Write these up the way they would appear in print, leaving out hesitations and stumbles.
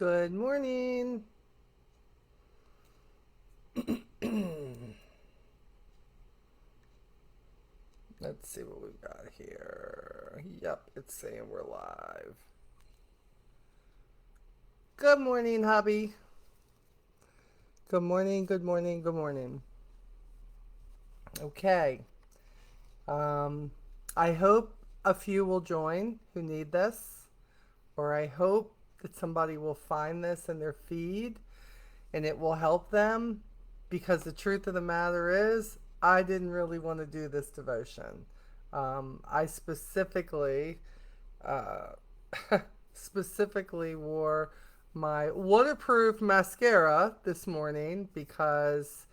Good morning. Let's see what we've got here. Yep, it's saying we're live. Good morning, hubby. Good morning, good morning, good morning. Okay. Um, I hope a few will join who need this, or I hope that somebody will find this in their feed and it will help them because the truth of the matter is, I didn't really want to do this devotion. I uh, specifically wore my waterproof mascara this morning because,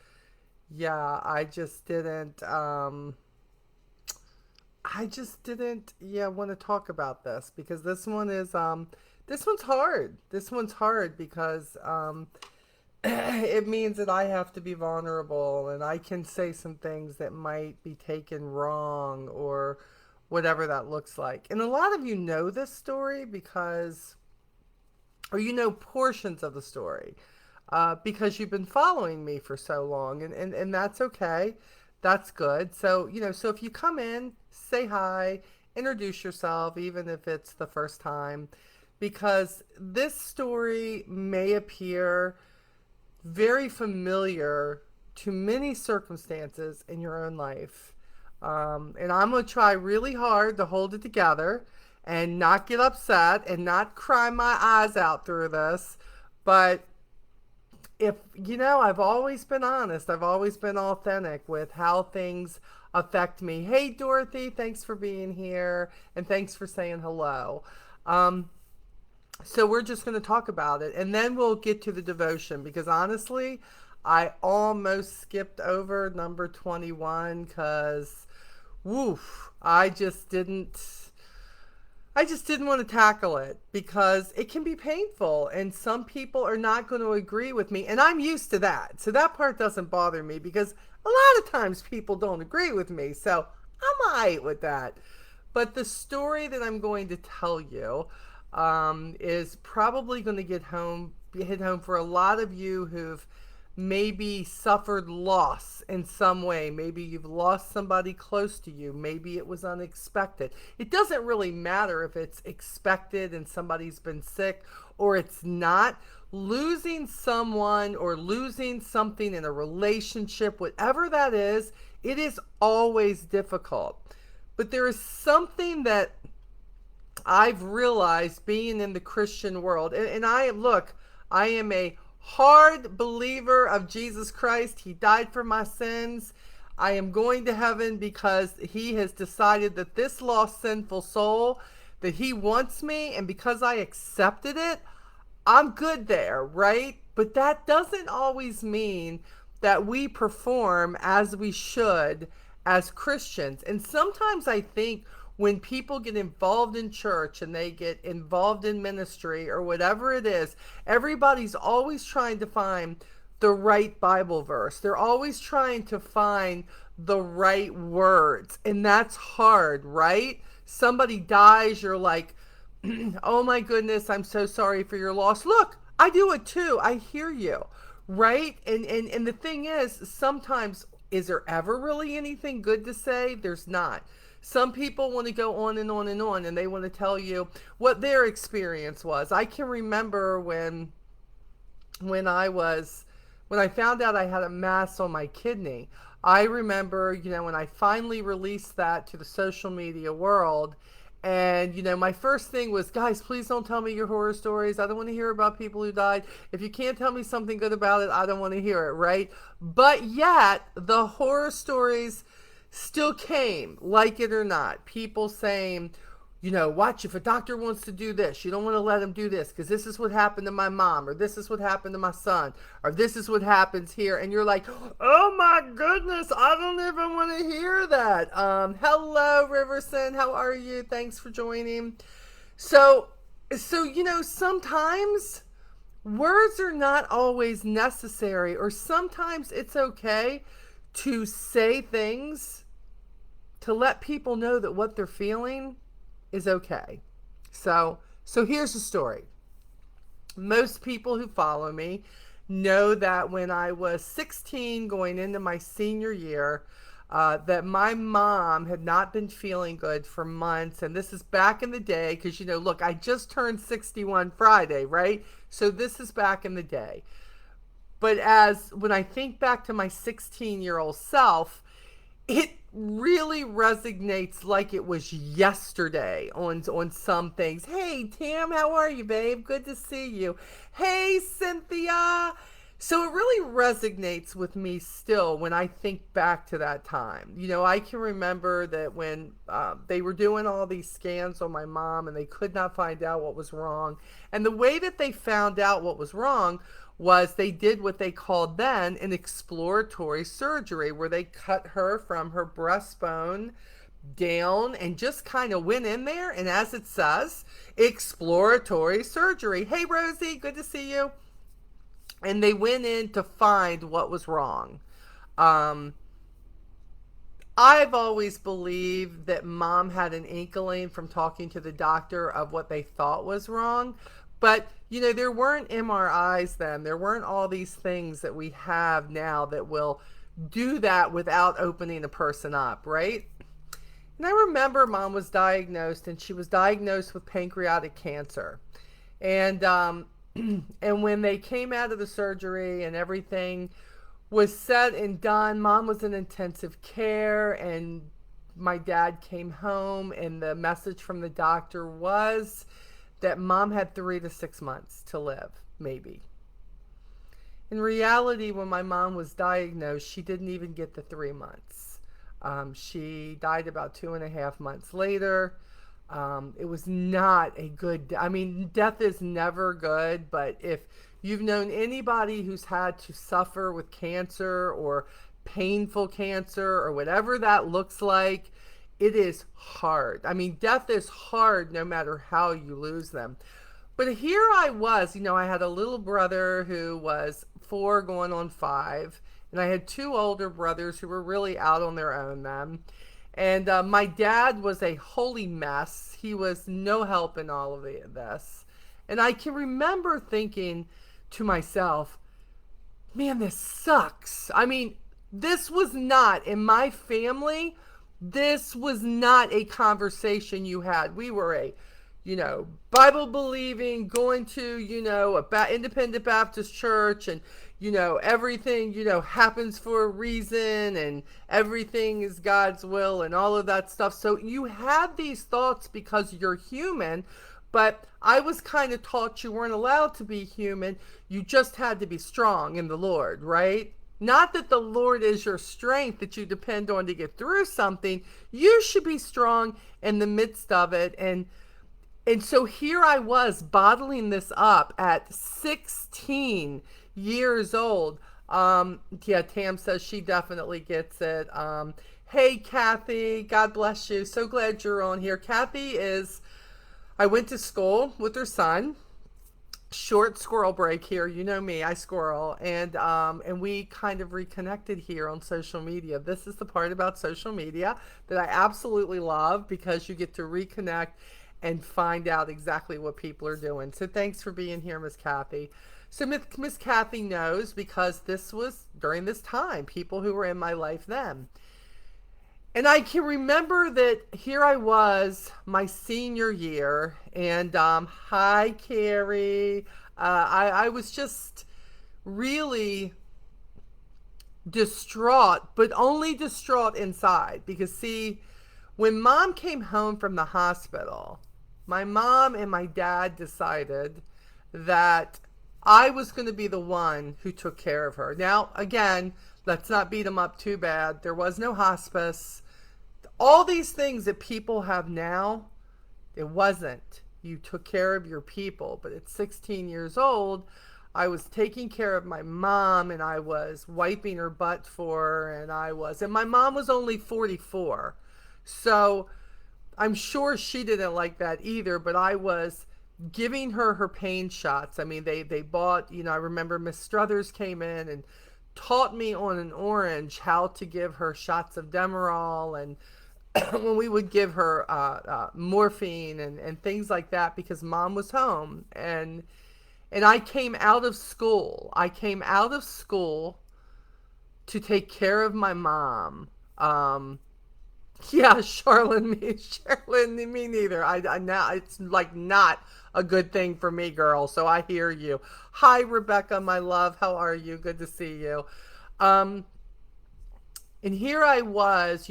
yeah, I just didn't, yeah, want to talk about this because this one's hard. This one's hard because, it means that I have to be vulnerable and I can say some things that might be taken wrong or whatever that looks like. And a lot of you know this story because, or you know portions of the story because you've been following me for so long, and that's okay. That's good. So, so if you come in, say hi, introduce yourself, even if it's the first time, because this story may appear very familiar to many circumstances in your own life. And I'm going to try really hard to hold it together and not get upset and not cry my eyes out through this. But I've always been honest, I've always been authentic with how things affect me. Hey, Dorothy, thanks for being here and thanks for saying hello. Um, so we're just going to talk about it and then we'll get to the devotion because honestly, I almost skipped over number 21 because, woof, I just didn't want to tackle it because it can be painful and some people are not going to agree with me and I'm used to that. So that part doesn't bother me because a lot of times people don't agree with me. So I'm alright with that. But the story that I'm going to tell you is probably going to hit home for a lot of you who've maybe suffered loss in some way. Maybe you've lost somebody close to you. Maybe it was unexpected. It doesn't really matter if it's expected and somebody's been sick or it's not. Losing someone or losing something in a relationship, whatever that is, it is always difficult. But there is something that I've realized being in the Christian world, and I am a hard believer of Jesus Christ. He died for my sins. I am going to heaven because he has decided that this lost sinful soul, that he wants me, and because I accepted it, I'm good there, right? But that doesn't always mean that we perform as we should as Christians. And sometimes I think when people get involved in church and they get involved in ministry or whatever it is, everybody's always trying to find the right Bible verse. They're always trying to find the right words. And that's hard, right? Somebody dies, you're like, oh my goodness, I'm so sorry for your loss. Look, I do it too. I hear you. Right? And the thing is, sometimes is there ever really anything good to say? There's not. Some people want to go on and on and on and they want to tell you what their experience was. I can remember when I was when I found out I had a mass on my kidney. I remember, when I finally released that to the social media world, and my first thing was, guys, please don't tell me your horror stories. I don't want to hear about people who died. If you can't tell me something good about it, I don't want to hear it, right? But yet, the horror stories still came, like it or not. People saying, watch, if a doctor wants to do this, you don't want to let him do this because this is what happened to my mom, or this is what happened to my son, or this is what happens here. And you're like, oh my goodness, I don't even want to hear that. Hello, Riverson. How are you? Thanks for joining. So, sometimes words are not always necessary, or sometimes it's okay to say things to let people know that what they're feeling is okay. So here's the story. Most people who follow me know that when I was 16, going into my senior year, that my mom had not been feeling good for months. And this is back in the day, because, look, I just turned 61 Friday, right? So this is back in the day. But as when I think back to my 16-year-old self, it really resonates like it was yesterday on some things. Hey Tam, how are you, babe? Good to see you. Hey Cynthia. So it really resonates with me still when I think back to that time. I can remember that when they were doing all these scans on my mom and they could not find out what was wrong. And the way that they found out what was wrong was they did what they called then an exploratory surgery, where they cut her from her breastbone down and just kind of went in there. And as it says, exploratory surgery. Hey Rosie, good to see you. And they went in to find what was wrong. Um, I've always believed that mom had an inkling from talking to the doctor of what they thought was wrong. But, there weren't MRIs then. There weren't all these things that we have now that will do that without opening a person up, right? And I remember mom was diagnosed, and she was diagnosed with pancreatic cancer. And, and when they came out of the surgery and everything was said and done, mom was in intensive care, and my dad came home, and the message from the doctor was that mom had 3 to 6 months to live, maybe. In reality, when my mom was diagnosed, she didn't even get the 3 months. She died about 2.5 months later. It was not a good, death is never good, but if you've known anybody who's had to suffer with cancer or painful cancer or whatever that looks like, it is hard. Death is hard no matter how you lose them. But here I was, I had a little brother who was 4 going on 5, and I had 2 older brothers who were really out on their own then. And my dad was a holy mess. He was no help in all of this. And I can remember thinking to myself, man, this sucks. This was not, in my family, this was not a conversation you had. We were a, Bible believing, going to, a independent Baptist church, and, everything, happens for a reason, and everything is God's will and all of that stuff. So you had these thoughts because you're human, but I was kind of taught you weren't allowed to be human. You just had to be strong in the Lord, right? Not that the Lord is your strength that you depend on to get through something. You should be strong in the midst of it. And so here I was bottling this up at 16 years old. Yeah, Tam says she definitely gets it. Hey, Kathy, God bless you. So glad you're on here. Kathy I went to school with her son. Short squirrel break here. You know me, I squirrel. And we kind of reconnected here on social media. This is the part about social media that I absolutely love, because you get to reconnect and find out exactly what people are doing. So thanks for being here, Miss Kathy. So Miss Kathy knows, because this was during this time, people who were in my life then. And I can remember that here I was, my senior year, and hi, Carrie. I was just really distraught, but only distraught inside. Because, see, when mom came home from the hospital, my mom and my dad decided that I was going to be the one who took care of her. Now, again, let's not beat them up too bad. There was no hospice. All these things that people have now, it wasn't. You took care of your people. But at 16 years old, I was taking care of my mom, and I was wiping her butt for her, and my mom was only 44. So I'm sure she didn't like that either, but I was giving her pain shots. They bought, I remember Miss Struthers came in and taught me on an orange how to give her shots of Demerol, and when we would give her morphine and things like that, because mom was home. And And I came out of school. I came out of school to take care of my mom. Um, yeah, Charlene, me neither. I now it's like not a good thing for me, girl. So I hear you. Hi, Rebecca, my love. How are you? Good to see you. Um, and here I was,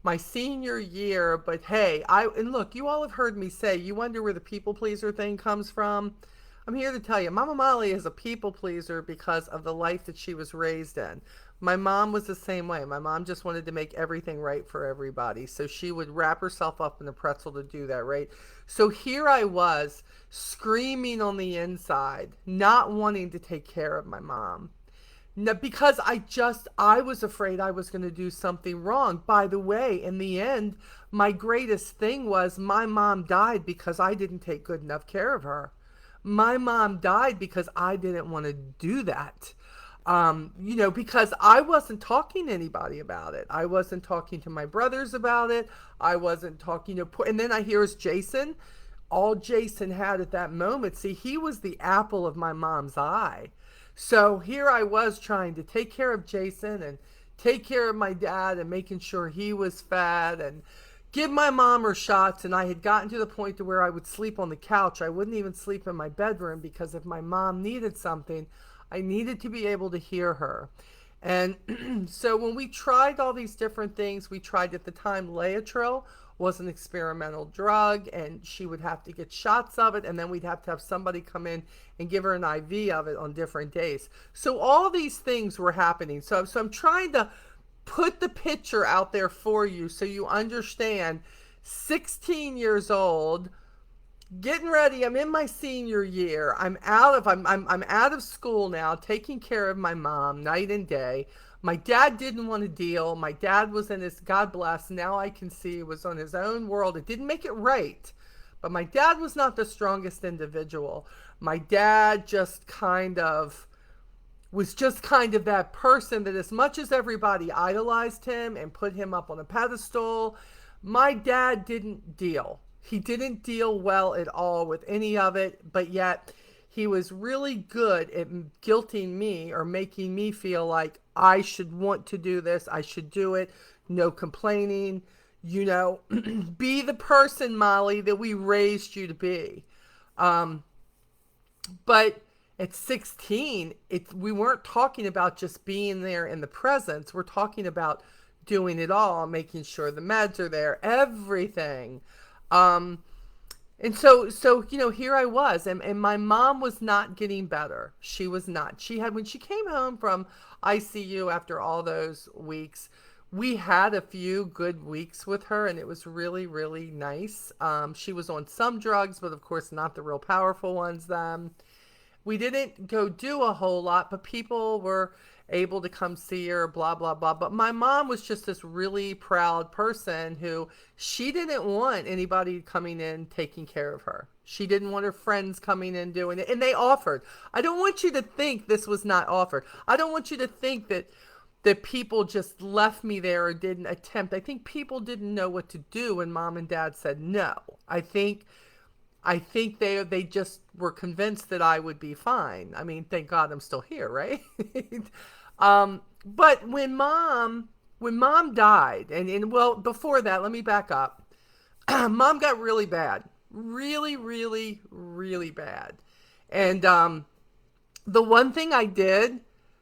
my senior year, but hey, and look, you all have heard me say, you wonder where the people pleaser thing comes from. I'm here to tell you, Mama Molly is a people pleaser because of the life that she was raised in. My mom was the same way. My mom just wanted to make everything right for everybody. So she would wrap herself up in a pretzel to do that, right? So here I was screaming on the inside, not wanting to take care of my mom. No, because I was afraid I was going to do something wrong. By the way, in the end, my greatest thing was my mom died because I didn't take good enough care of her. My mom died because I didn't want to do that. Because I wasn't talking to anybody about it. I wasn't talking to my brothers about it. I wasn't talking to, and then I hear is Jason. All Jason had at that moment, see, he was the apple of my mom's eye. So here I was trying to take care of Jason and take care of my dad and making sure he was fed and give my mom her shots. And I had gotten to the point to where I would sleep on the couch. I wouldn't even sleep in my bedroom because if my mom needed something, I needed to be able to hear her. And so when we tried all these different things, we tried at the time Laetrile was an experimental drug, and she would have to get shots of it, and then we'd have to have somebody come in and give her an IV of it on different days. So all these things were happening. So I'm trying to put the picture out there for you so you understand. 16 years old, getting ready. I'm in my senior year. I'm out of school now, taking care of my mom night and day. My dad didn't want to deal. My dad was in his, God bless, now I can see, was on his own world. It didn't make it right. But my dad was not the strongest individual. My dad was just kind of that person that, as much as everybody idolized him and put him up on a pedestal, my dad didn't deal. He didn't deal well at all with any of it, but yet he was really good at guilting me or making me feel like I should want to do this, I should do it, no complaining, be the person, Molly, that we raised you to be. Um, but at 16, we weren't talking about just being there in the presence. We're talking about doing it all, making sure the meds are there, everything. Um, and so here I was, and my mom was not getting better. She was not. When she came home from ICU after all those weeks, we had a few good weeks with her, and it was really, really nice. She was on some drugs, but of course not the real powerful ones then. We didn't go do a whole lot, but people were able to come see her, blah, blah, blah. But my mom was just this really proud person who, she didn't want anybody coming in taking care of her. She didn't want her friends coming in doing it. And they offered. I don't want you to think this was not offered. I don't want you to think that people just left me there or didn't attempt. I think people didn't know what to do when mom and dad said no. I think they just were convinced that I would be fine. I mean, thank God I'm still here, right? But when mom died, and well, before that, let me back up. Mom got really bad, really, really, really bad. And the one thing I did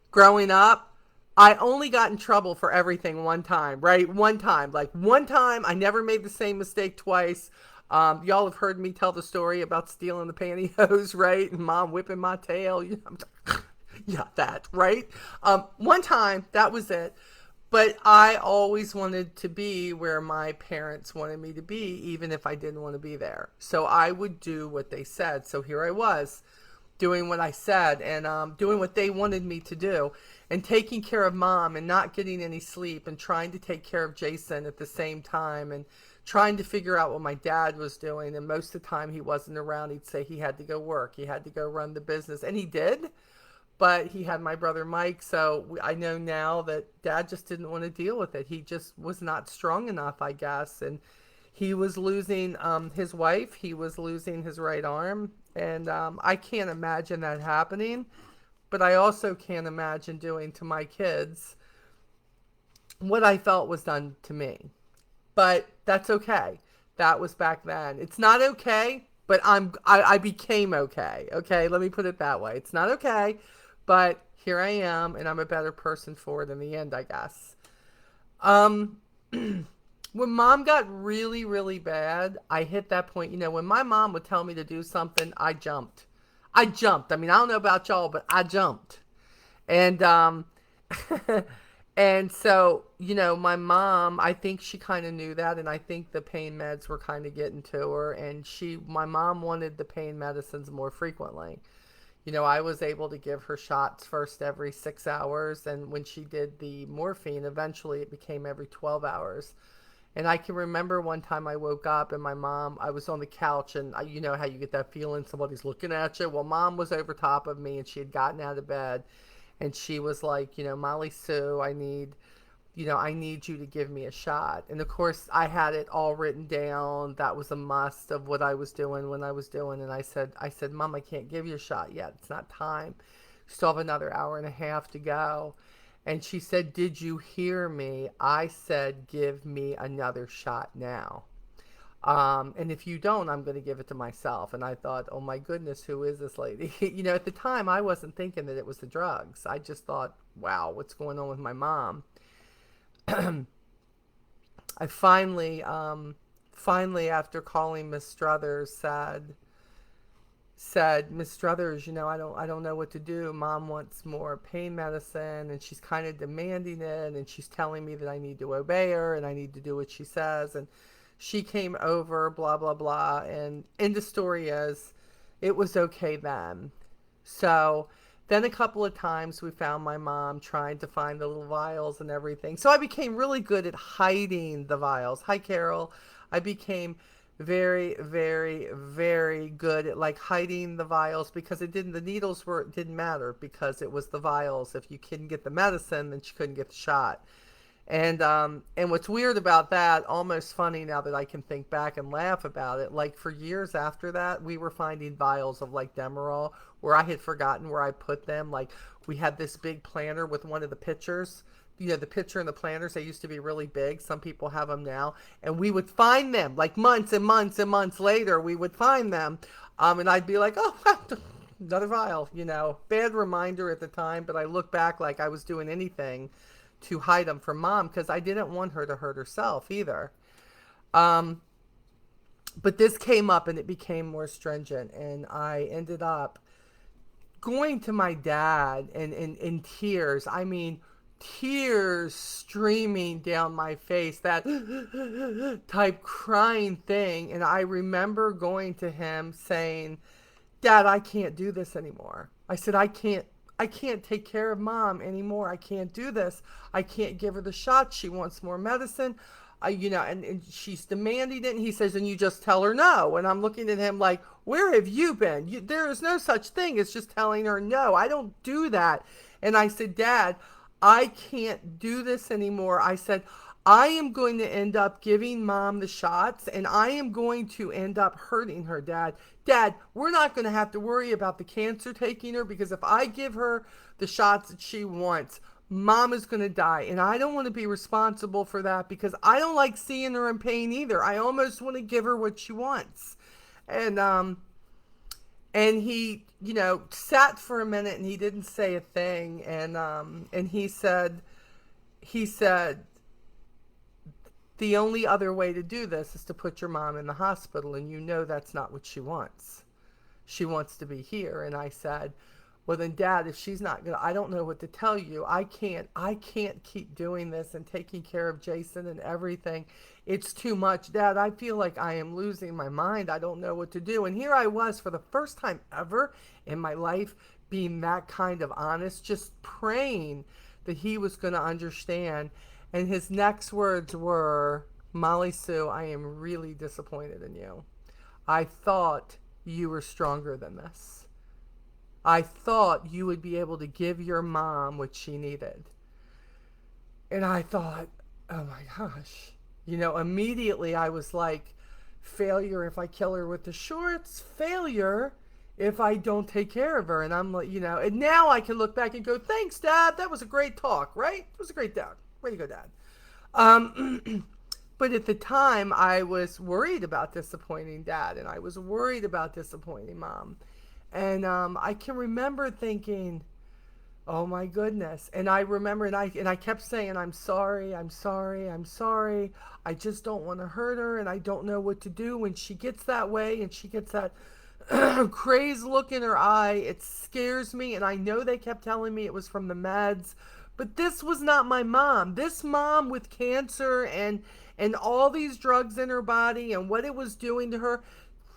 growing up, I only got in trouble for everything one time, right? One time. Like one time, I never made the same mistake twice. Y'all have heard me tell the story about stealing the pantyhose, right? And mom whipping my tail. Yeah, that, right? One time, that was it. But I always wanted to be where my parents wanted me to be, even if I didn't want to be there. So I would do what they said. So here I was, doing what I said and doing what they wanted me to do and taking care of mom and not getting any sleep and trying to take care of Jason at the same time and trying to figure out what my dad was doing. And most of the time he wasn't around. He'd say he had to go work. He had to go run the business. And he did. But he had my brother Mike. So I know now that dad just didn't want to deal with it. He just was not strong enough, I guess. And He was losing his wife, he was losing his right arm, and I can't imagine that happening. But I also can't imagine doing to my kids what I felt was done to me. But that's okay. That was back then. It's not okay, but I became okay. Okay, let me put it that way. It's not okay, but here I am, and I'm a better person for it in the end, I guess. Um, when mom got really, really bad, I hit that point. When my mom would tell me to do something, I jumped. I jumped. I mean, I don't know about y'all, but I jumped. And and so, my mom, I think she kind of knew that, and I think the pain meds were kind of getting to her, and my mom wanted the pain medicines more frequently. I was able to give her shots first every 6 hours, and when she did the morphine, eventually it became every 12 hours. And I can remember one time I woke up and I was on the couch, and you know how you get that feeling somebody's looking at you? Well, mom was over top of me, and she had gotten out of bed, and she was like, Molly Sue, I need you to give me a shot. And of course, I had it all written down. That was a must of what I was doing when I was doing. And I said, Mom, I can't give you a shot yet. It's not time. You still have another hour and a half to go. And she said, Did you hear me? I said, Give me another shot now. And if you don't, I'm going to give it to myself. And I thought, oh my goodness, who is this lady? At the time, I wasn't thinking that it was the drugs. I just thought, wow, what's going on with my mom? I finally, after calling Miss Struthers, said, Miss Struthers, I don't know what to do. Mom wants more pain medicine, and she's kind of demanding it, and she's telling me that I need to obey her, and I need to do what she says. And she came over, blah blah blah. And the story is, it was okay then. So then a couple of times we found my mom trying to find the little vials and everything. So I became really good at hiding the vials. Hi, Carol. I became very, very, very good at like hiding the vials, because the needles didn't matter, because it was the vials. If you couldn't get the medicine, then she couldn't get the shot. And what's weird about that, almost funny now that I can think back and laugh about it, like for years after that, we were finding vials of like Demerol where I had forgotten where I put them. Like we had this big planter with one of the pitchers. The pitcher and the planters, they used to be really big. Some people have them now. And we would find them like months and months and months later, we would find them. And I'd be like, oh, another vial, bad reminder at the time. But I look back like I was doing anything to hide them from mom, because I didn't want her to hurt herself either. Um, but this came up and it became more stringent, and I ended up going to my dad and in tears. I mean, tears streaming down my face, that type crying thing. And I remember going to him saying, Dad, I can't do this anymore. I said, I can't take care of mom anymore. I can't do this. I can't give her the shot. She wants more medicine. And she's demanding it. And he says, and you just tell her no. And I'm looking at him like, where have you been? There is no such thing as just telling her no. I don't do that. And I said, Dad, I can't do this anymore. I said, I am going to end up giving mom the shots, and I am going to end up hurting her, Dad. Dad, we're not going to have to worry about the cancer taking her, because if I give her the shots that she wants, mom is going to die. And I don't want to be responsible for that, because I don't like seeing her in pain either. I almost want to give her what she wants. And he, sat for a minute and he didn't say a thing. And he said, the only other way to do this is to put your mom in the hospital, and that's not what she wants. She wants to be here. And I said, well then, Dad, if she's not gonna, I don't know what to tell you. I can't keep doing this and taking care of Jason and everything. It's too much, Dad. I feel like I am losing my mind. I don't know what to do. And here I was, for the first time ever in my life, being that kind of honest, just praying that he was going to understand. And his next words were, Molly Sue, I am really disappointed in you. I thought you were stronger than this. I thought you would be able to give your mom what she needed. And I thought, oh my gosh. Immediately I was like, failure if I kill her with the shorts, failure if I don't take care of her. And I'm like, and now I can look back and go, thanks, Dad. That was a great talk, right? It was a great dad. Way to go, Dad. But at the time, I was worried about disappointing Dad, and I was worried about disappointing Mom. And I can remember thinking, oh my goodness. And I remember, and I kept saying, I'm sorry, I'm sorry, I'm sorry. I just don't want to hurt her, and I don't know what to do when she gets that way and she gets that crazed look in her eye. It scares me, and I know they kept telling me it was from the meds, but this was not my mom. This mom with cancer and all these drugs in her body and what it was doing to her.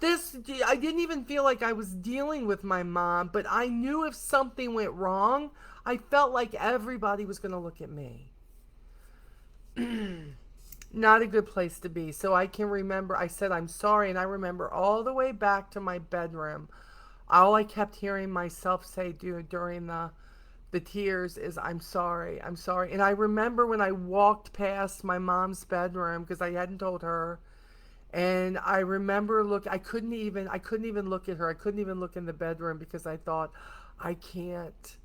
This I didn't even feel like I was dealing with my mom, but I knew if something went wrong, I felt like everybody was going to look at me. Not a good place to be. So I can remember I said I'm sorry, and I remember all the way back to my bedroom. All I kept hearing myself say during the tears is I'm sorry, I'm sorry. And I remember when I walked past my mom's bedroom because I hadn't told her, and I remember I couldn't even look at her. I couldn't even look in the bedroom because I thought I can't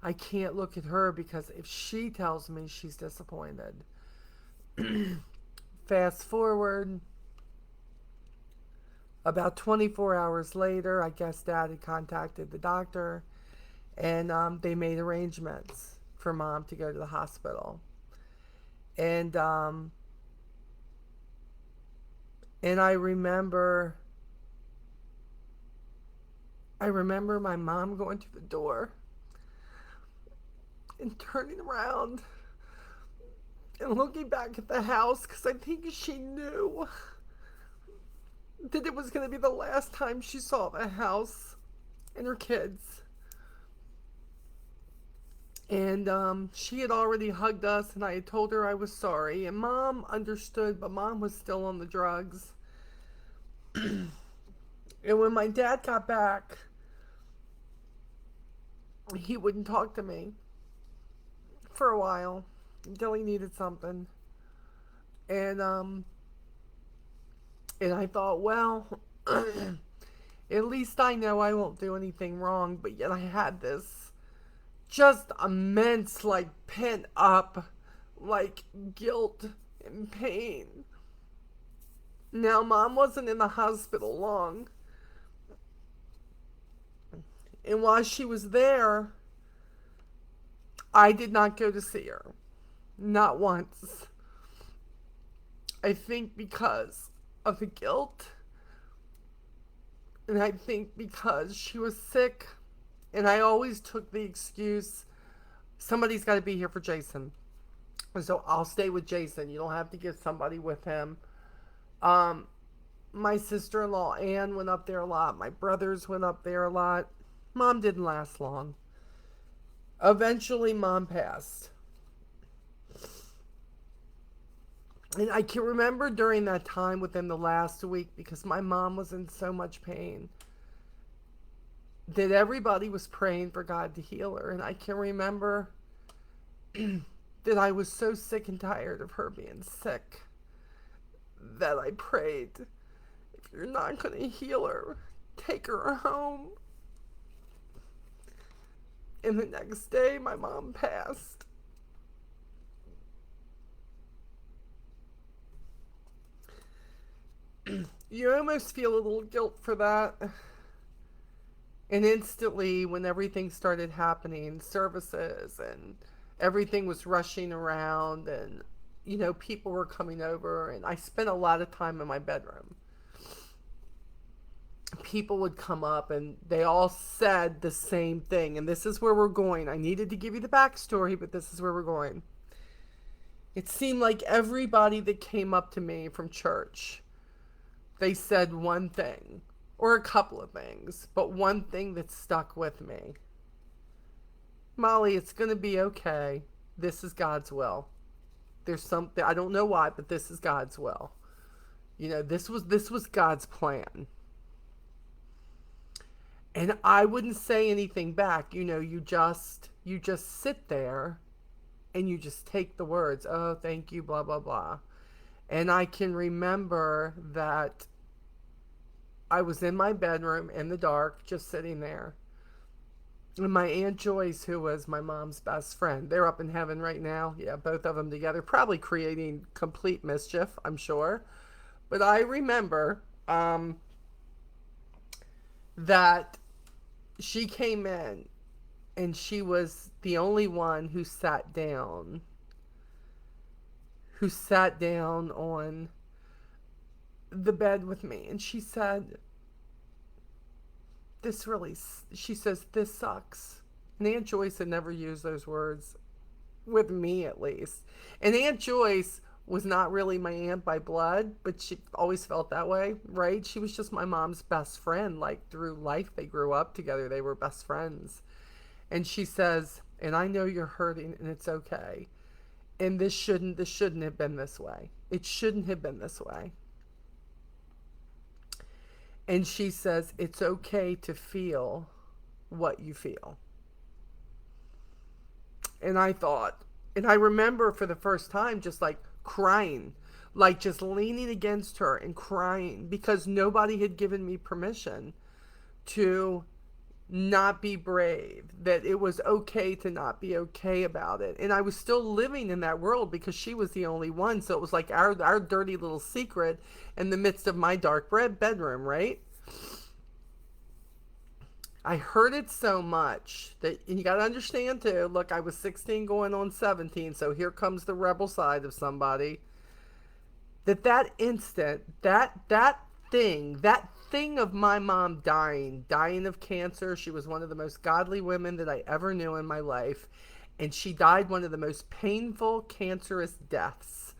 I can't look at her because if she tells me she's disappointed. Fast forward about 24 hours later, I guess Dad had contacted the doctor, and they made arrangements for Mom to go to the hospital. And and I remember my mom going to the door and turning around and looking back at the house because I think she knew that it was going to be the last time she saw the house and her kids. And she had already hugged us, and I had told her I was sorry. And Mom understood, but Mom was still on the drugs. And when my dad got back, he wouldn't talk to me for a while until he needed something. And and I thought, well, at least I know I won't do anything wrong. But yet I had this just immense, like, pent up, like, guilt and pain. Now, Mom wasn't in the hospital long. And while she was there, I did not go to see her. Not once. I think because of the guilt. And I think because she was sick. And I always took the excuse, somebody's got to be here for Jason. And so I'll stay with Jason. You don't have to get somebody with him. Um, my sister-in-law Anne went up there a lot. My brothers went up there a lot. Mom didn't last long. Eventually, Mom passed. And I can remember during that time within the last week, because my mom was in so much pain, that everybody was praying for God to heal her. And I can remember that I was so sick and tired of her being sick that I prayed, if you're not going to heal her, take her home. And the next day, my mom passed. You almost feel a little guilt for that. And instantly, when everything started happening, services and everything was rushing around, and, people were coming over, and I spent a lot of time in my bedroom. People would come up and they all said the same thing. And this is where we're going. I needed to give you the backstory, but this is where we're going. It seemed like everybody that came up to me from church, they said one thing, or a couple of things, but one thing that stuck with me. Molly, it's going to be okay. This is God's will. There's something, I don't know why, but this is God's will. This was God's plan. And I wouldn't say anything back. You just sit there and you just take the words, oh, thank you, blah, blah, blah. And I can remember that I was in my bedroom in the dark, just sitting there. And my Aunt Joyce, who was my mom's best friend, they're up in heaven right now. Yeah, both of them together, probably creating complete mischief, I'm sure. But I remember that she came in and she was the only one who sat down on the bed with me. And she said, this really, she says, this sucks. And Aunt Joyce had never used those words with me, at least. And Aunt Joyce was not really my aunt by blood, but she always felt that way, right? She was just my mom's best friend. Like through life, they grew up together, they were best friends. And she says, and I know you're hurting and it's okay. And this shouldn't have been this way. It shouldn't have been this way. And she says, it's okay to feel what you feel. And I thought, and I remember for the first time just like crying, like just leaning against her and crying because nobody had given me permission to not be brave, that it was okay to not be okay about it. And I was still living in that world because she was the only one. So it was like our dirty little secret in the midst of my dark bedroom, right? I heard it so much that, and you got to understand too, look, I was 16 going on 17, so here comes the rebel side of somebody. That instant, that thing of my mom dying of cancer. She was one of the most godly women that I ever knew in my life, and she died one of the most painful cancerous deaths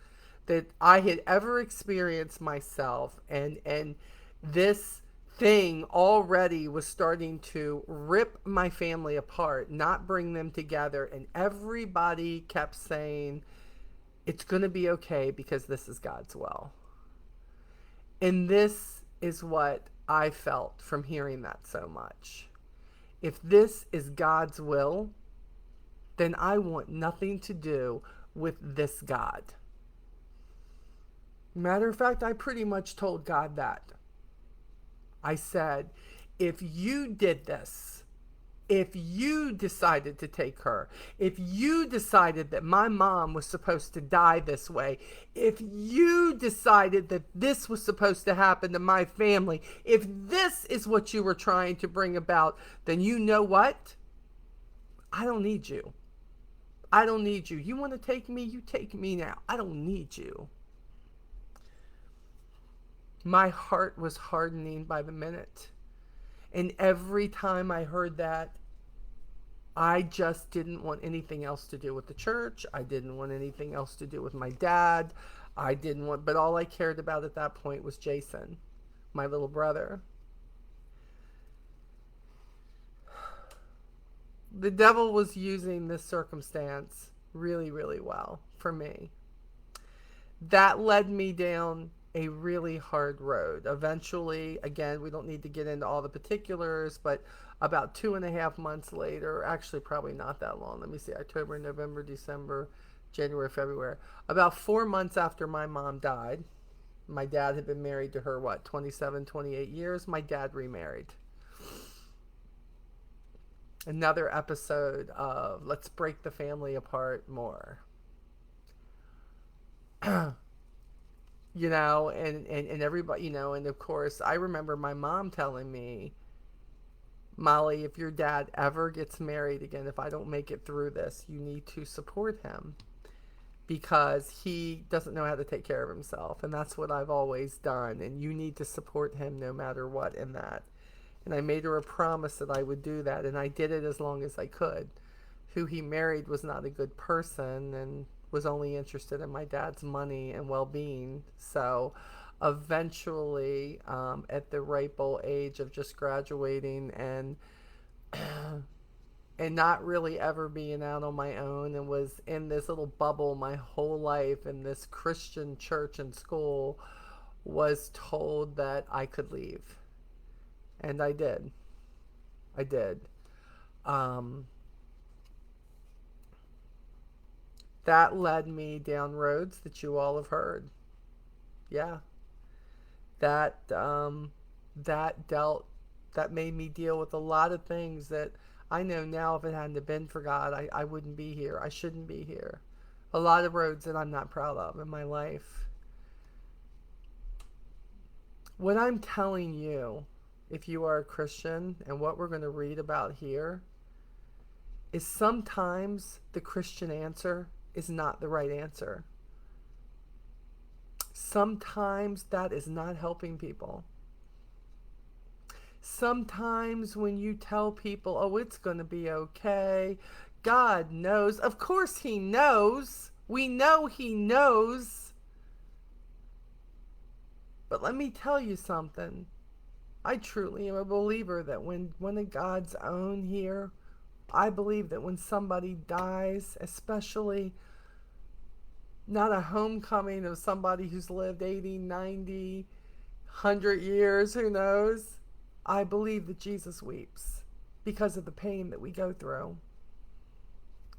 that I had ever experienced myself. And this thing already was starting to rip my family apart, not bring them together, and everybody kept saying it's going to be okay because this is God's will. And this is what I felt from hearing that so much. If this is God's will, then I want nothing to do with this God. Matter of fact, I pretty much told God that. I said, if you did this, if you decided to take her, if you decided that my mom was supposed to die this way, if you decided that this was supposed to happen to my family, if this is what you were trying to bring about, then you know what? I don't need you. I don't need you. You want to take me? You take me now. I don't need you. My heart was hardening by the minute. And every time I heard that, I just didn't want anything else to do with the church. I didn't want anything else to do with my dad. I didn't want, but all I cared about at that point was Jason, my little brother. The devil was using this circumstance really, really well for me. That led me down a really hard road. Eventually, again, we don't need to get into all the particulars, but about 2.5 months later, actually, probably not that long. Let me see, October, November, December, January, February. About 4 months after my mom died, my dad had been married to her, what, 27, 28 years? My dad remarried. Another episode of let's break the family apart more. And everybody, and of course, I remember my mom telling me, Molly, if your dad ever gets married again, if I don't make it through this, you need to support him because he doesn't know how to take care of himself. And that's what I've always done. And you need to support him no matter what in that. And I made her a promise that I would do that. And I did it as long as I could. Who he married was not a good person and was only interested in my dad's money and well being. So eventually, at the ripe old age of just graduating and not really ever being out on my own, and was in this little bubble my whole life in this Christian church and school, was told that I could leave. And I did. I did. Um, that led me down roads that you all have heard. Yeah, that that dealt that made me deal with a lot of things that I know now if it hadn't been for God, I wouldn't be here. I shouldn't be here. A lot of roads that I'm not proud of in my life. What I'm telling you, if you are a Christian, and what we're going to read about here, is sometimes the Christian answer is not the right answer. Sometimes that is not helping people. Sometimes when you tell people, oh, it's going to be okay, God knows. Of course, He knows. We know He knows. But let me tell you something. I truly am a believer that when one of God's own here, I believe that when somebody dies, especially not a homecoming of somebody who's lived 80, 90, 100 years, who knows? I believe that Jesus weeps because of the pain that we go through.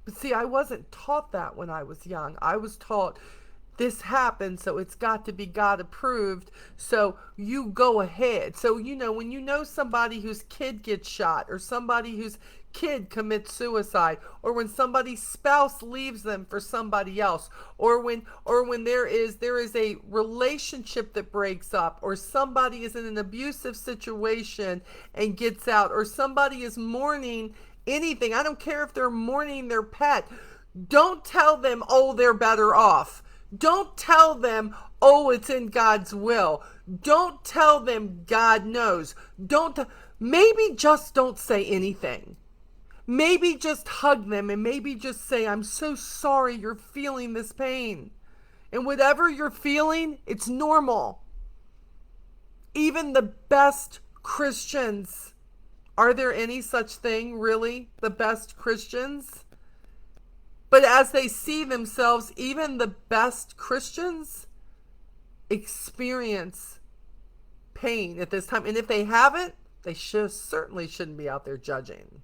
But see, I wasn't taught that when I was young. I was taught this happened, so it's got to be God approved. So you go ahead. So, when you know somebody whose kid gets shot, or somebody whose kid commits suicide, or when somebody's spouse leaves them for somebody else, or when there is a relationship that breaks up, or somebody is in an abusive situation and gets out, or somebody is mourning anything. I don't care if they're mourning their pet. Don't tell them, oh, they're better off. Don't tell them, oh, it's in God's will. Don't tell them God knows. Maybe just don't say anything. Maybe just hug them, and maybe just say, I'm so sorry you're feeling this pain. And whatever you're feeling, it's normal. Even the best Christians, are there any such thing, really? The best Christians? But as they see themselves, even the best Christians experience pain at this time. And if they haven't, they certainly shouldn't be out there judging.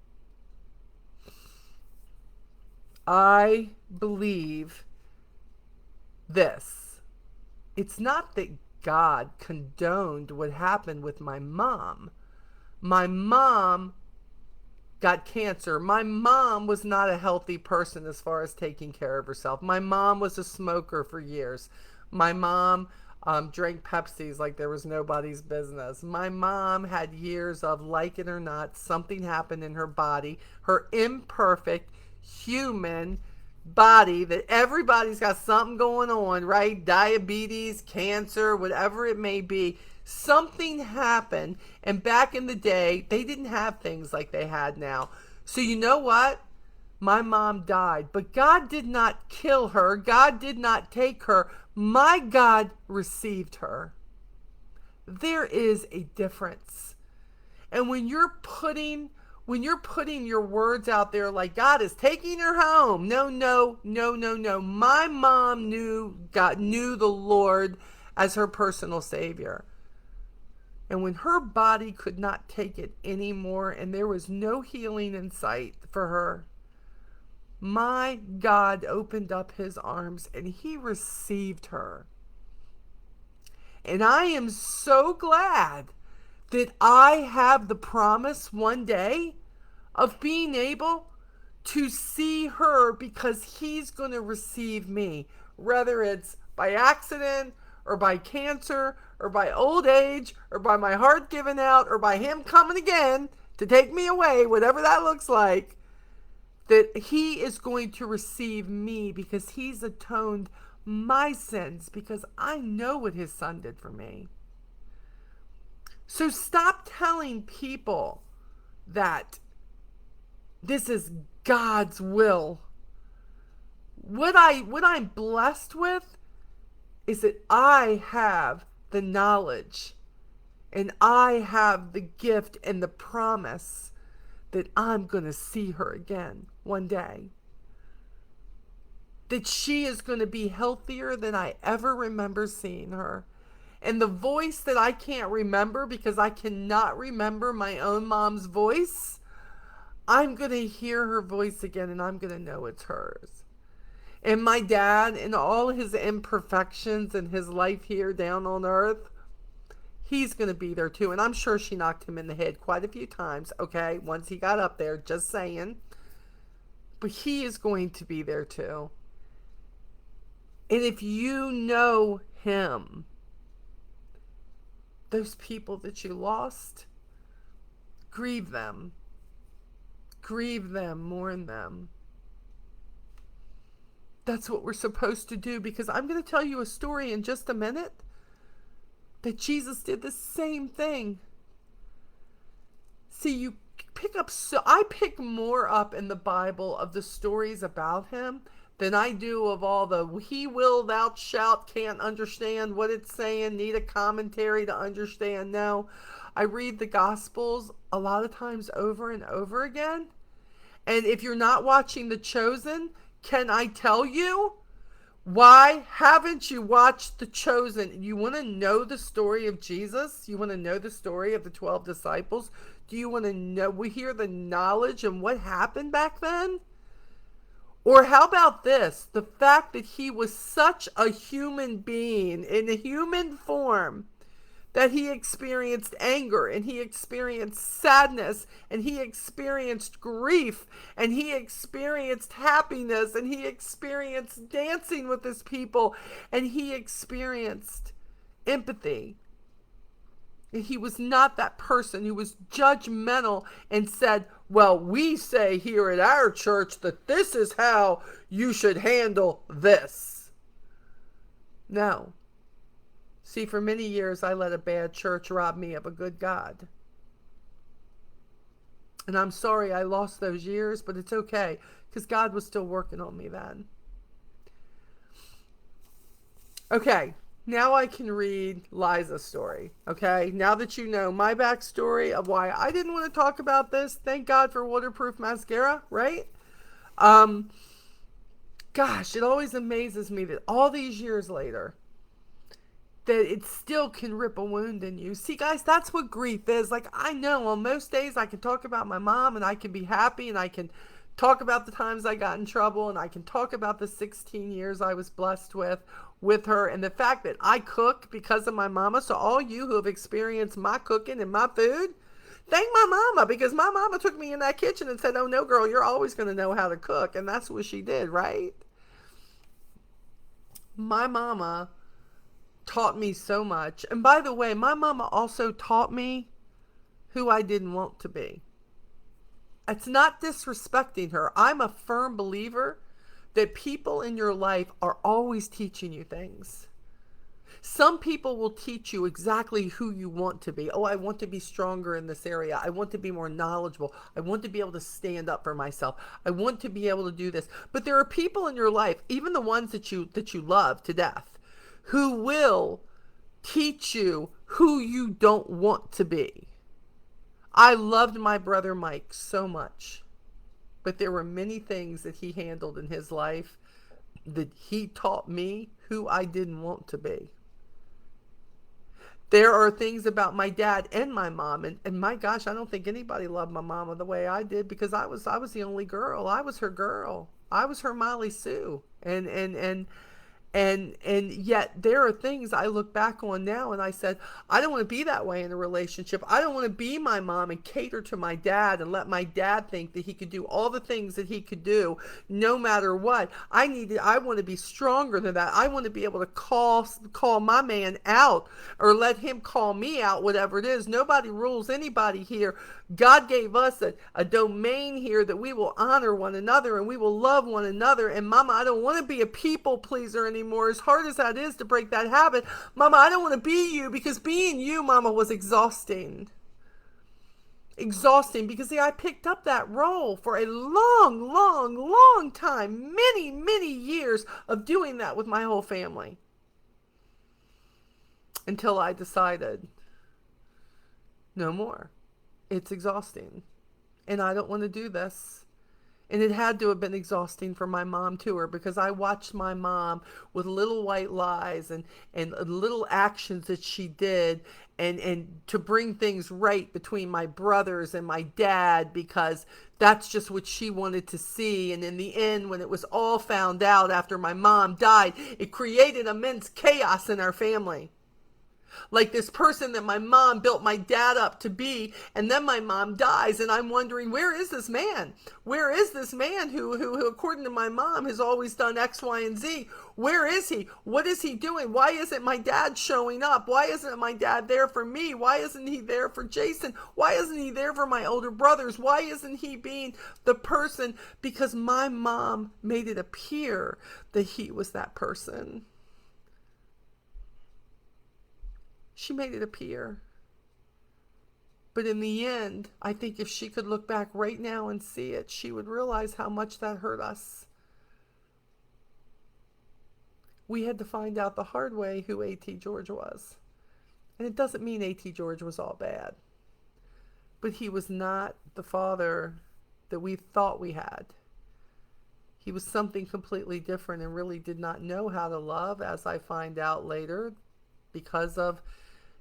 I believe this. It's not that God condoned what happened with my mom. My mom got cancer. My mom was not a healthy person as far as taking care of herself. My mom was a smoker for years. My mom drank Pepsis like there was nobody's business. My mom had years of, like it or not, something happened in her body, her imperfect human body, that everybody's got something going on, right? Diabetes, cancer, whatever it may be. Something happened, and back in the day, they didn't have things like they had now. So you know what? My mom died, but God did not kill her. God did not take her. My God received her. There is a difference. And when you're putting your words out there like God is taking her home, no. My mom knew the Lord as her personal Savior. And when her body could not take it anymore and there was no healing in sight for her, my God opened up His arms and He received her. And I am so glad that I have the promise one day of being able to see her, because He's going to receive me, whether it's by accident or by cancer or by old age or by my heart giving out or by Him coming again to take me away, whatever that looks like, that He is going to receive me because He's atoned my sins, because I know what His Son did for me. So stop telling people that this is God's will. What I'm blessed with is that I have the knowledge and I have the gift and the promise that I'm going to see her again one day. That she is going to be healthier than I ever remember seeing her. And the voice that I can't remember because I cannot remember my own mom's voice, I'm going to hear her voice again and I'm going to know it's hers. And my dad, in all his imperfections and his life here down on earth, he's going to be there too. And I'm sure she knocked him in the head quite a few times, okay, once he got up there, just saying. But he is going to be there too. And if you know him, those people that you lost, grieve them. Grieve them, mourn them. That's what we're supposed to do, because I'm going to tell you a story in just a minute that Jesus did the same thing. See, you pick up, so I pick more up in the Bible of the stories about him than I do of all the he will, thou shalt, can't understand what it's saying, need a commentary to understand. No, I read the Gospels a lot of times over and over again. And if you're not watching The Chosen, can I tell you? Why haven't you watched The Chosen? You want to know the story of Jesus? You want to know the story of the 12 disciples? Do you want to know, we hear the knowledge and what happened back then? Or how about this? The fact that he was such a human being in a human form, that he experienced anger and he experienced sadness and he experienced grief and he experienced happiness and he experienced dancing with his people and he experienced empathy. And he was not that person who was judgmental and said, well, we say here at our church that this is how you should handle this. No. See, for many years, I let a bad church rob me of a good God. And I'm sorry I lost those years, but it's okay, because God was still working on me then. Okay, now I can read Liza's story. Okay, now that you know my backstory of why I didn't want to talk about this, thank God for waterproof mascara, right? Gosh, it always amazes me that all these years later, that it still can rip a wound in you. See, guys, that's what grief is. Like, I know on most days I can talk about my mom and I can be happy and I can talk about the times I got in trouble and I can talk about the 16 years I was blessed with her and the fact that I cook because of my mama. So all you who have experienced my cooking and my food, thank my mama, because my mama took me in that kitchen and said, oh no, girl, you're always going to know how to cook. And that's what she did, right? My mama taught me so much. And by the way, my mama also taught me who I didn't want to be. It's not disrespecting her. I'm a firm believer that people in your life are always teaching you things. Some people will teach you exactly who you want to be. Oh, I want to be stronger in this area. I want to be more knowledgeable. I want to be able to stand up for myself. I want to be able to do this. But there are people in your life, even the ones that you love to death, who will teach you who you don't want to be. I loved my brother Mike so much, but there were many things that he handled in his life that he taught me who I didn't want to be. There are things about my dad and my mom, and my gosh, I don't think anybody loved my mama the way I did, because I was the only girl. I was her girl. I was her Molly Sue. And yet there are things I look back on now and I said, I don't want to be that way in a relationship. I don't want to be my mom and cater to my dad and let my dad think that he could do all the things that he could do no matter what. I want to be stronger than that. I want to be able to call my man out or let him call me out, whatever it is. Nobody rules anybody here. God gave us a domain here that we will honor one another and we will love one another. And mama, I don't want to be a people pleaser anymore. As hard as that is to break that habit, mama, I don't want to be you, because being you, mama, was exhausting. Exhausting, because see, I picked up that role for a long, long, long time, many, many years of doing that with my whole family, until I decided no more. It's exhausting and I don't want to do this. And it had to have been exhausting for my mom too, or because I watched my mom with little white lies and little actions that she did and to bring things right between my brothers and my dad because that's just what she wanted to see. And in the end, when it was all found out after my mom died, it created immense chaos in our family. Like this person that my mom built my dad up to be, and then my mom dies, and I'm wondering, where is this man? Where is this man who according to my mom has always done X, Y, and Z? Where is he? What is he doing? Why isn't my dad showing up? Why isn't my dad there for me? Why isn't he there for Jason? Why isn't he there for my older brothers? Why isn't he being the person? Because my mom made it appear that he was that person. She made it appear. But in the end, I think if she could look back right now and see it, she would realize how much that hurt us. We had to find out the hard way who A.T. George was. And it doesn't mean A.T. George was all bad. But he was not the father that we thought we had. He was something completely different and really did not know how to love, as I find out later, because of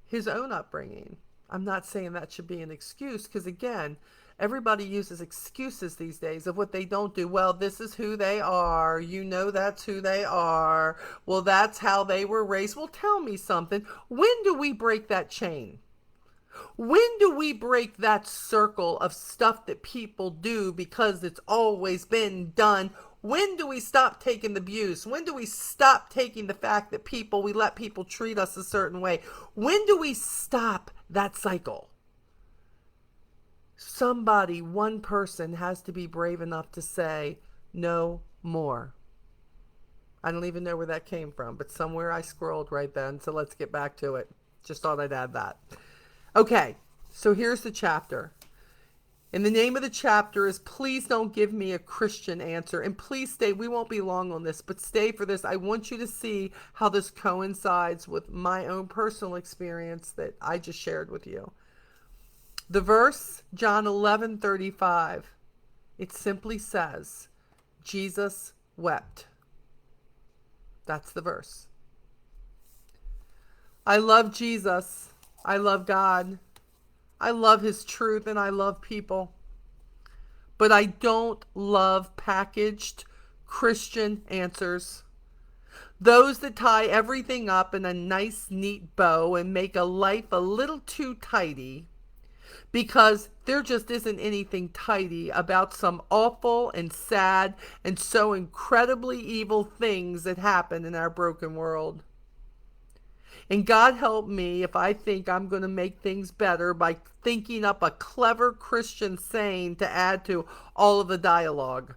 his own upbringing. I'm not saying that should be an excuse, because again, everybody uses excuses these days of what they don't do. Well, this is who they are. You know that's who they are. Well, that's how they were raised. Well, tell me something. When do we break that chain? When do we break that circle of stuff that people do because it's always been done? When do we stop taking the abuse? When do we stop taking the fact that we let people treat us a certain way? When do we stop that cycle? Somebody, one person has to be brave enough to say, no more. I don't even know where that came from, but somewhere I scrolled right then. So let's get back to it. Just thought I'd add that. Okay, so here's the chapter. And the name of the chapter is Please Don't Give Me a Christian Answer. And please stay, we won't be long on this, but stay for this. I want you to see how this coincides with my own personal experience that I just shared with you. The verse, John 11:35, it simply says, Jesus wept. That's the verse. I love Jesus. I love God. I love his truth and I love people. But I don't love packaged Christian answers. Those that tie everything up in a nice, neat bow and make a life a little too tidy, because there just isn't anything tidy about some awful and sad and so incredibly evil things that happen in our broken world. And God help me if I think I'm going to make things better by thinking up a clever Christian saying to add to all of the dialogue.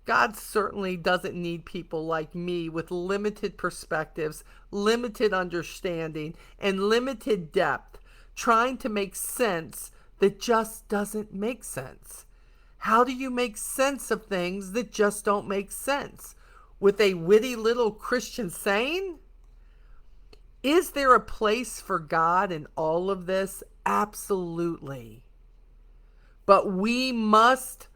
God certainly doesn't need people like me with limited perspectives, limited understanding, and limited depth, trying to make sense that just doesn't make sense. How do you make sense of things that just don't make sense? With a witty little Christian saying? Is there a place for God in all of this? Absolutely. But we must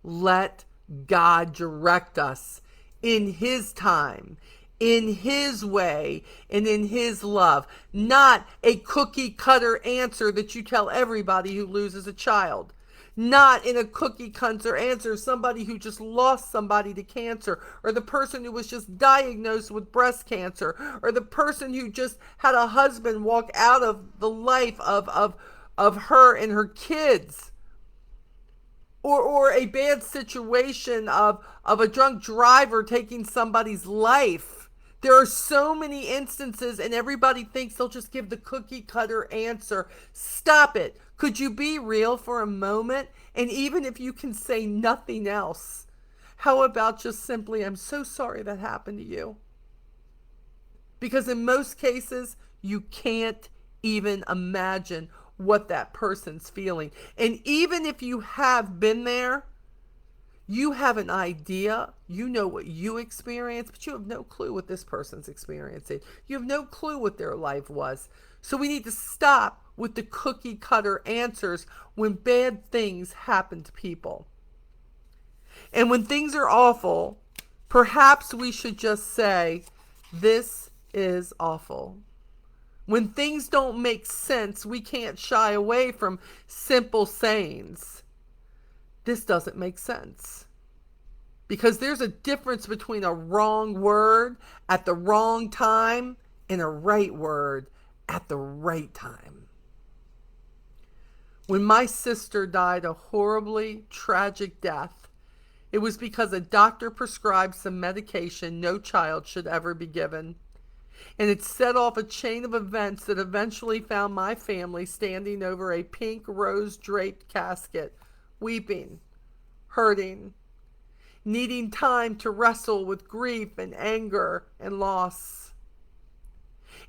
let God direct us in his time, in his way, and in his love. Not a cookie cutter answer that you tell everybody who loses a child. Not in a cookie cutter answer somebody who just lost somebody to cancer, or the person who was just diagnosed with breast cancer, or the person who just had a husband walk out of the life of her and her kids, or a bad situation of a drunk driver taking somebody's life. There are so many instances, and everybody thinks they'll just give the cookie cutter answer. Stop it. Could you be real for a moment? And even if you can say nothing else, how about just simply, I'm so sorry that happened to you? Because in most cases, you can't even imagine what that person's feeling. And even if you have been there, you have an idea, you know what you experienced, but you have no clue what this person's experiencing. You have no clue what their life was. So we need to stop with the cookie cutter answers when bad things happen to people. And when things are awful, perhaps we should just say, "This is awful." When things don't make sense, we can't shy away from simple sayings. "This doesn't make sense." Because there's a difference between a wrong word at the wrong time and a right word at the right time. When my sister died a horribly tragic death, it was because a doctor prescribed some medication no child should ever be given. And it set off a chain of events that eventually found my family standing over a pink rose-draped casket, weeping, hurting, needing time to wrestle with grief and anger and loss.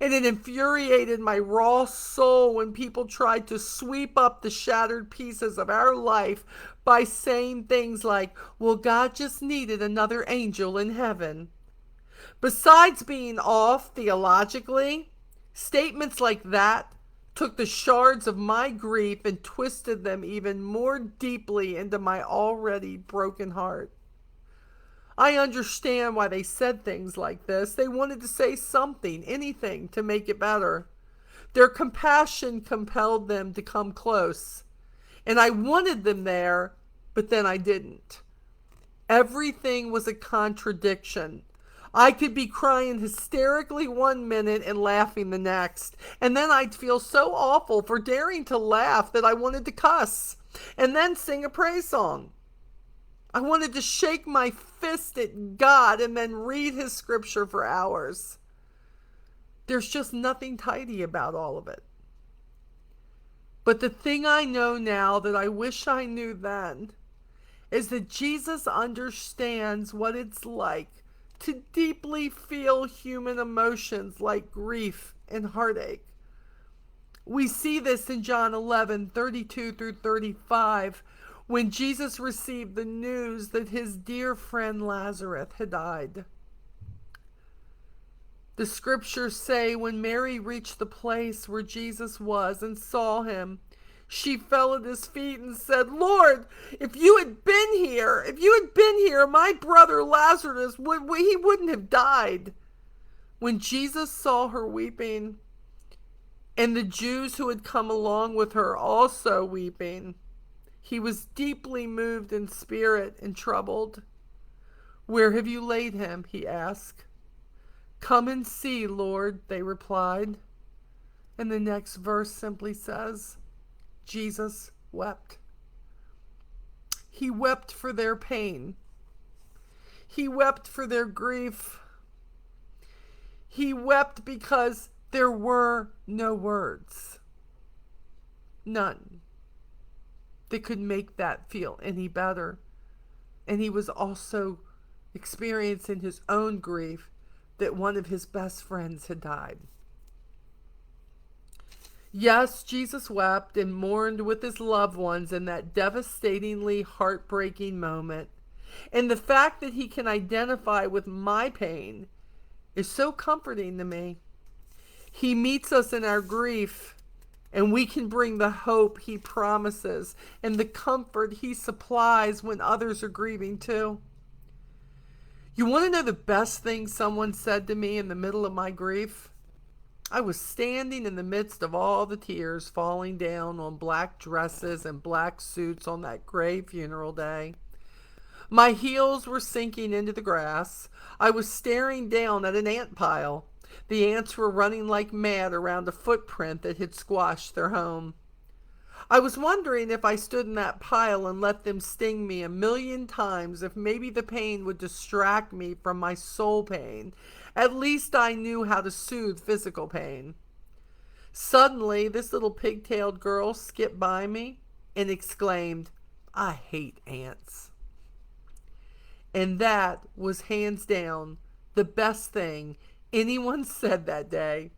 And it infuriated my raw soul when people tried to sweep up the shattered pieces of our life by saying things like, "Well, God just needed another angel in heaven." Besides being off theologically, statements like that took the shards of my grief and twisted them even more deeply into my already broken heart. I understand why they said things like this. They wanted to say something, anything, to make it better. Their compassion compelled them to come close. And I wanted them there, but then I didn't. Everything was a contradiction. I could be crying hysterically one minute and laughing the next. And then I'd feel so awful for daring to laugh that I wanted to cuss and then sing a praise song. I wanted to shake my fist at God and then read his scripture for hours. There's just nothing tidy about all of it. But the thing I know now that I wish I knew then is that Jesus understands what it's like to deeply feel human emotions like grief and heartache. We see this in John 11:32 through 35, when Jesus received the news that his dear friend Lazarus had died. The scriptures say when Mary reached the place where Jesus was and saw him, she fell at his feet and said, "Lord, if you had been here, my brother Lazarus, he wouldn't have died." When Jesus saw her weeping, and the Jews who had come along with her also weeping, he was deeply moved in spirit and troubled. "Where have you laid him?" he asked. "Come and see, Lord," they replied. And the next verse simply says, Jesus wept. He wept for their pain. He wept for their grief. He wept because there were no words. None that could make that feel any better. And he was also experiencing his own grief that one of his best friends had died. Yes, Jesus wept and mourned with his loved ones in that devastatingly heartbreaking moment. And the fact that he can identify with my pain is so comforting to me. He meets us in our grief, and we can bring the hope he promises and the comfort he supplies when others are grieving too. You want to know the best thing someone said to me in the middle of my grief? I was standing in the midst of all the tears falling down on black dresses and black suits on that gray funeral day. My heels were sinking into the grass. I was staring down at an ant pile. The ants were running like mad around a footprint that had squashed their home. I was wondering if I stood in that pile and let them sting me 1,000,000 times, if maybe the pain would distract me from my soul pain. At least I knew how to soothe physical pain. Suddenly, this little pigtailed girl skipped by me and exclaimed, "I hate ants." And that was hands down the best thing anyone said that day,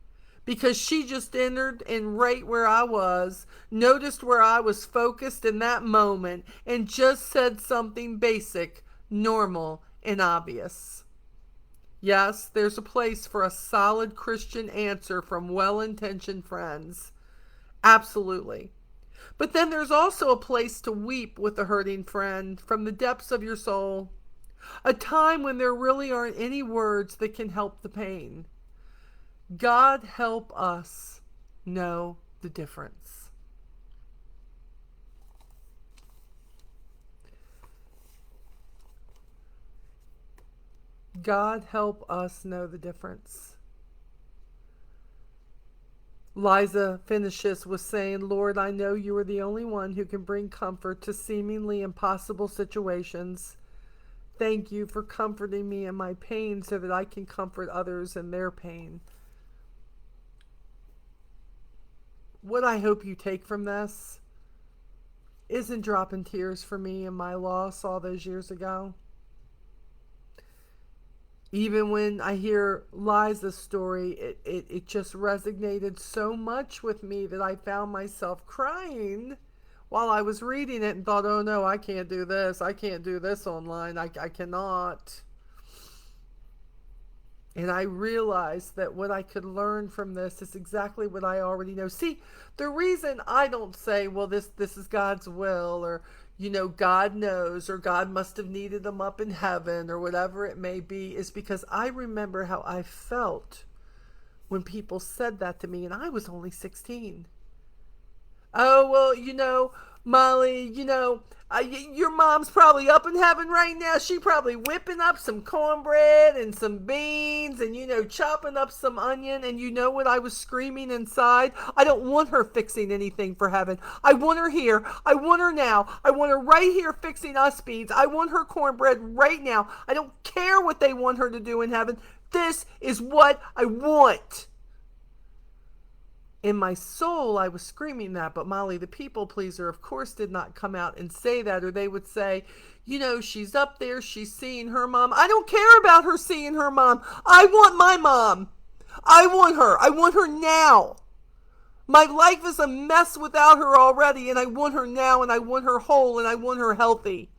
because she just entered in right where I was, noticed where I was focused in that moment, and just said something basic, normal, and obvious. Yes, there's a place for a solid Christian answer from well intentioned friends. Absolutely. But then there's also a place to weep with a hurting friend from the depths of your soul. A time when there really aren't any words that can help the pain. God help us know the difference. God help us know the difference. Liza finishes with saying, Lord, I know you are the only one who can bring comfort to seemingly impossible situations. Thank you for comforting me in my pain so that I can comfort others in their pain. What I hope you take from this isn't dropping tears for me and my loss all those years ago. Even when I hear Liza's story, it just resonated so much with me that I found myself crying while I was reading it and thought, oh no, I can't do this. I can't do this online. I cannot. And I realized that what I could learn from this is exactly what I already know. See, the reason I don't say, well, this is God's will, or, God knows, or God must have needed them up in heaven, or whatever it may be, is because I remember how I felt when people said that to me, and I was only 16. Oh, well, Molly, your mom's probably up in heaven right now. She probably whipping up some cornbread and some beans and, chopping up some onion. And you know what I was screaming inside? I don't want her fixing anything for heaven. I want her here. I want her now. I want her right here fixing us beans. I want her cornbread right now. I don't care what they want her to do in heaven. This is what I want. In my soul, I was screaming that, but Molly, the people pleaser, of course, did not come out and say that, or they would say, she's up there, she's seeing her mom. I don't care about her seeing her mom. I want my mom. I want her. I want her now. My life is a mess without her already, and I want her now, and I want her whole, and I want her healthy.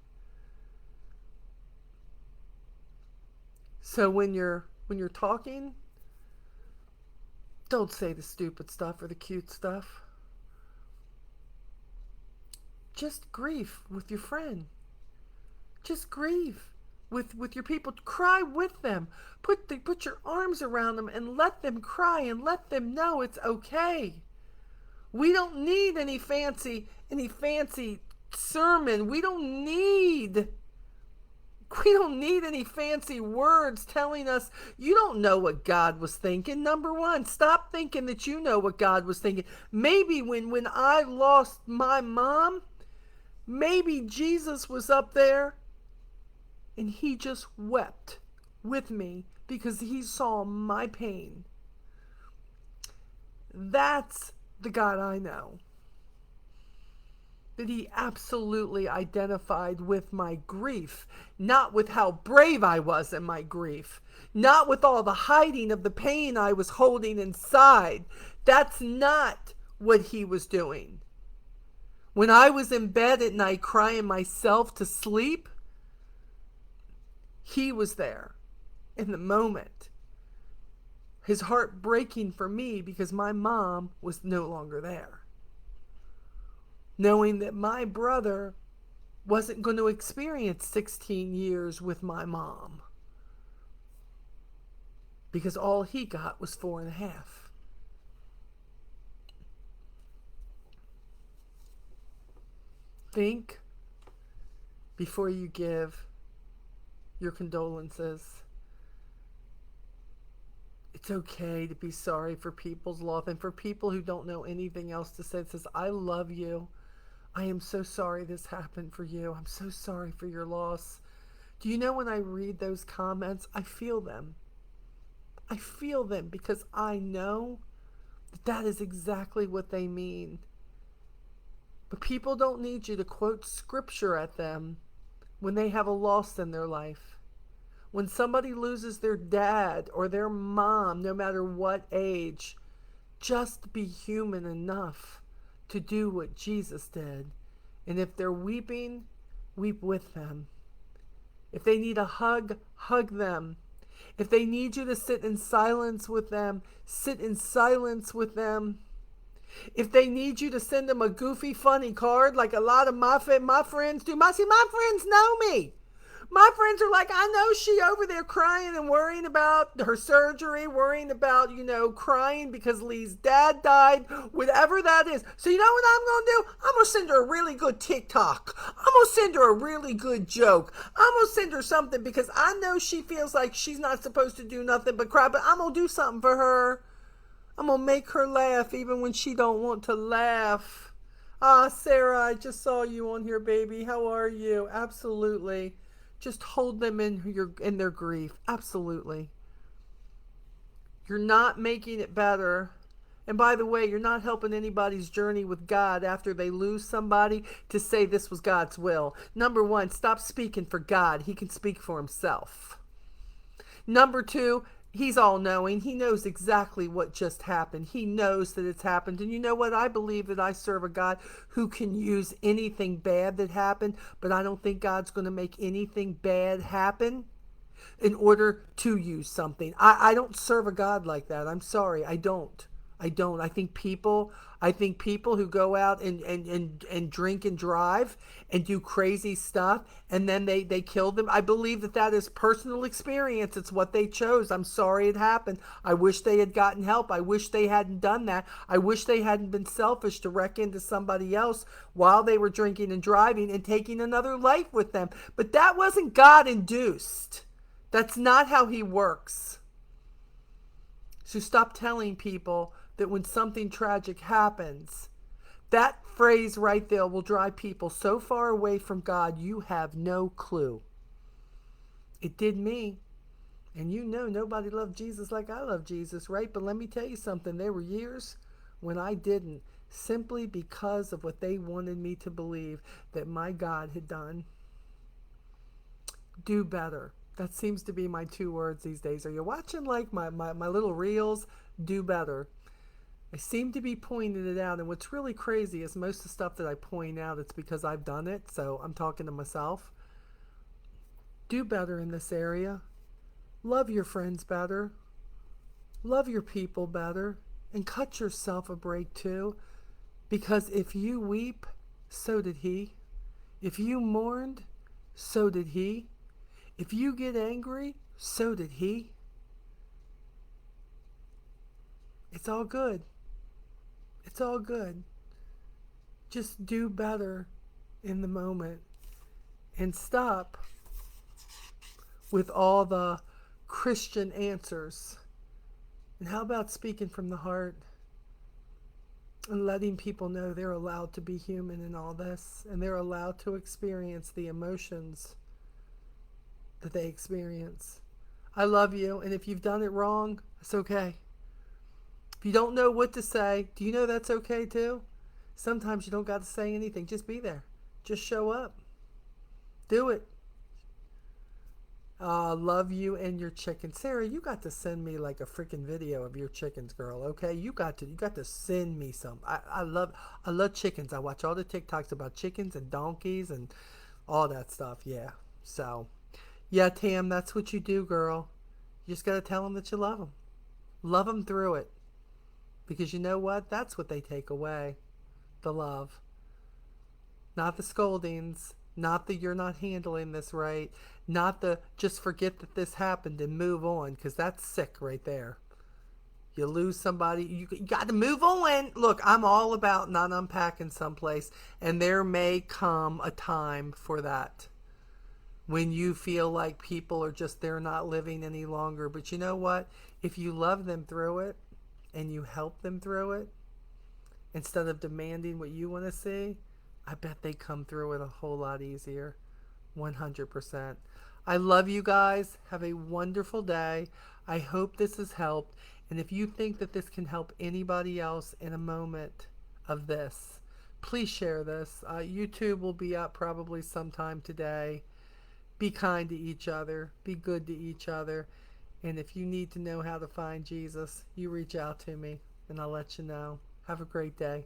So when you're talking, don't say the stupid stuff or the cute stuff. Just grieve with your friend. Just grieve with your people. Cry with them. Put your arms around them and let them cry and let them know it's okay. We don't need any fancy sermon. We don't need any fancy words telling us you don't know what God was thinking. Number one, stop thinking that you know what God was thinking. Maybe when I lost my mom, maybe Jesus was up there and he just wept with me because he saw my pain. That's the God I know. That he absolutely identified with my grief, not with how brave I was in my grief, not with all the hiding of the pain I was holding inside. That's not what he was doing. When I was in bed at night crying myself to sleep, he was there in the moment. His heart breaking for me because my mom was no longer there. Knowing that my brother wasn't going to experience 16 years with my mom because all he got was 4.5. Think before you give your condolences. It's okay to be sorry for people's loss, and for people who don't know anything else to say. It says, I love you. I am so sorry this happened for you. I'm so sorry for your loss. Do you know when I read those comments, I feel them. I feel them because I know that is exactly what they mean. But people don't need you to quote scripture at them when they have a loss in their life. When somebody loses their dad or their mom, no matter what age, just be human enough to do what Jesus did. And if they're weeping, weep with them. If they need a hug, hug them. If they need you to sit in silence with them, sit in silence with them. If they need you to send them a goofy, funny card, like a lot of my friends do, my friends know me. My friends are like, I know she over there crying and worrying about her surgery, worrying about, crying because Lee's dad died, whatever that is. So you know what I'm going to do? I'm going to send her a really good TikTok. I'm going to send her a really good joke. I'm going to send her something because I know she feels like she's not supposed to do nothing but cry, but I'm going to do something for her. I'm going to make her laugh even when she don't want to laugh. Ah, Sarah, I just saw you on here, baby. How are you? Absolutely. Just hold them in their grief. Absolutely. You're not making it better. And by the way, you're not helping anybody's journey with God after they lose somebody to say this was God's will. Number one, stop speaking for God. He can speak for himself. Number two, he's all knowing. He knows exactly what just happened. He knows that it's happened. And you know what? I believe that I serve a God who can use anything bad that happened, but I don't think God's going to make anything bad happen in order to use something. I don't serve a God like that. I'm sorry. I don't. I don't. I think people who go out and drink and drive and do crazy stuff and then they kill them. I believe that is personal experience. It's what they chose. I'm sorry it happened. I wish they had gotten help. I wish they hadn't done that. I wish they hadn't been selfish to wreck into somebody else while they were drinking and driving and taking another life with them. But that wasn't God induced. That's not how he works. So stop telling people that when something tragic happens, that phrase right there will drive people so far away from God, you have no clue. It did me. And you know nobody loved Jesus like I love Jesus, right? But let me tell you something. There were years when I didn't, simply because of what they wanted me to believe that my God had done. Do better. That seems to be my 2 words these days. Are you watching like my little reels? Do better. I seem to be pointing it out, and what's really crazy is most of the stuff that I point out, it's because I've done it, so I'm talking to myself. Do better in this area. Love your friends better. Love your people better. And cut yourself a break too, because if you weep, so did he. If you mourned, so did he. If you get angry, so did he. It's all good. It's all good. Just do better in the moment and stop with all the Christian answers. And how about speaking from the heart and letting people know they're allowed to be human in all this and they're allowed to experience the emotions that they experience. I love you, and if you've done it wrong, it's okay. If you don't know what to say, do you know that's okay too? Sometimes you don't got to say anything. Just be there. Just show up. Do it. Love you and your chicken. Sarah, you got to send me like a freaking video of your chickens, girl. Okay, you got to send me some. I love chickens. I watch all the TikToks about chickens and donkeys and all that stuff. Yeah. So, yeah, Tam, that's what you do, girl. You just got to tell them that you love them. Love them through it. Because you know what? That's what they take away. The love. Not the scoldings. Not the you're not handling this right. Not the just forget that this happened and move on. Because that's sick right there. You lose somebody. You got to move on. Look, I'm all about not unpacking someplace. And there may come a time for that. When you feel like people are just, they're not living any longer. But you know what? If you love them through it, and you help them through it, instead of demanding what you want to see, I bet they come through it a whole lot easier. 100%. I love you guys. Have a wonderful day. I hope this has helped. And if you think that this can help anybody else in a moment of this, please share this. YouTube will be up probably sometime today. Be kind to each other. Be good to each other. And if you need to know how to find Jesus, you reach out to me and I'll let you know. Have a great day.